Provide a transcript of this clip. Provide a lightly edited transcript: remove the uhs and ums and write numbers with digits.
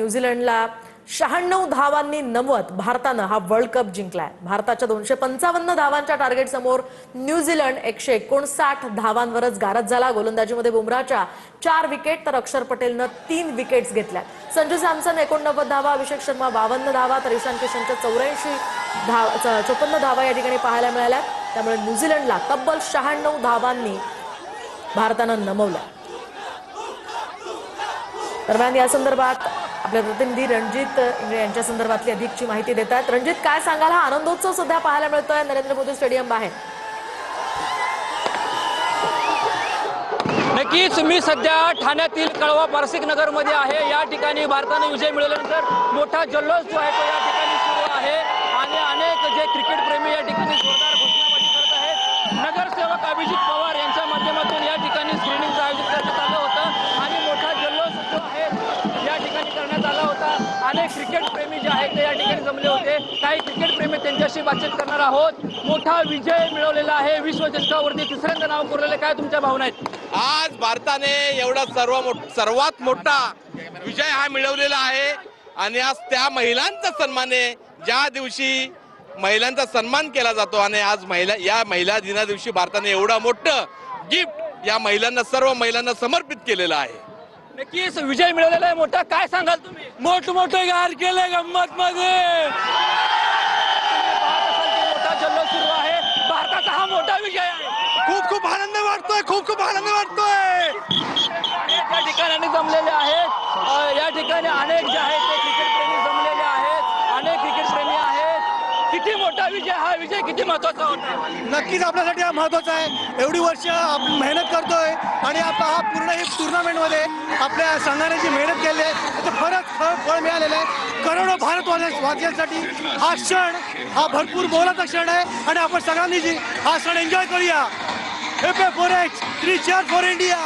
न्यूझीलंडला 96 धावांनी नमवत भारतानं हा वर्ल्ड कप जिंकलाय। भारताच्या 255 धावांच्या टार्गेट समोर न्यूझीलंड 159 धावांवरच गारद झाला। गोलंदाजीमध्ये बुमराहच्या 4 विकेट तर अक्षर पटेलनं 3 विकेट्स घेतल्या। संजू सॅमसन 89 धावा, अभिषेक शर्मा 52 धावा तर ईशान किशनच्या 54 धावा या ठिकाणी पाहायला मिळाल्या। त्यामुळे न्यूझीलंडला तब्बल 96 धावांनी भारतानं नमवलं। दरम्यान या संदर्भात आपले प्रतिनिधी रणजित इंगळे यांच्या संदर्भातली अधिकची माहिती देतात। रणजित, काय सांगाल? हा आनंदोत्सव सध्या पाहायला मिळतोय नरेंद्र मोदी स्टेडियम बाहेर। नक्कीच मी सध्या ठाण्यातील कळवा पारसिक नगर मध्ये आहे। या ठिकाणी भारताने विजय मिळवल्यानंतर मोठा जल्लोष जो आहे तो या ठिकाणी सुरू आहे आणि अनेक जे क्रिकेट प्रेमी या ठिकाणी जोरदार घोषणाबाजी करत आहेत। नगरसेवक अभिजित पवार यांच्या माध्यमातून या ठिकाणी स्क्रीनिंगचं आयोजित करण्यात आलं होतं आणि मोठा जल्लोष जो आहे या ठिकाणी करण्यात आला होता। अनेक क्रिकेट प्रेमी जे आहेत ते या ठिकाणी जमले होते। काही क्रिकेट प्रेमी त्यांच्याशी बातचीत करणार आहोत। मोठा विजय मिळवलेला आहे, विश्वचषकावरती तिसऱ्यांदा नाव कोरलेलं, काय तुमच्या भावना आहेत? आज भारताने एवढा सर्वात मोठा विजय हा मिळवलेला आहे आणि आज त्या महिलांचा सन्मान आहे ज्या दिवशी महिलांचा सन्मान केला जातो आणि आज या महिला दिना दिवशी भारताने एवढा मोठं गिफ्ट या महिलांना, सर्व महिलांना समर्पित केलेलं आहे। नक्कीच विजय मिळवलेला आहे मोठा, काय सांगाल तुम्ही? मोठे गार केले गंमत मध्ये मोठा जल्लोष सुरू आहे, भारताचा हा मोठा विजय आहे। खूप आनंद वाटतोय, खूप आनंद वाटतोय। या ठिकाणी जमलेले आहेत, या ठिकाणी अनेक जे आहेत ते क्रिकेट प्रेमी जमलेले आहेत, अनेक क्रिकेट प्रेमी आहेत। किती मोठा विजय, हा विजय किती महत्वाचा होता? नक्कीच आपल्यासाठी हा महत्वाचा आहे। एवढी वर्ष आपण मेहनत करतोय आणि आता हा पूर्ण ही टुर्नामेंटमध्ये आपल्या संघाने जी मेहनत केली आहे त्याचं फळ मिळालेलं आहे। करोडो भारतवासियांसाठी हा क्षण हा भरपूर मोलाचा क्षण आहे आणि आपण सगळ्यांनी हा क्षण एन्जॉय करूया। Hip hip for H, 3 cheer for India.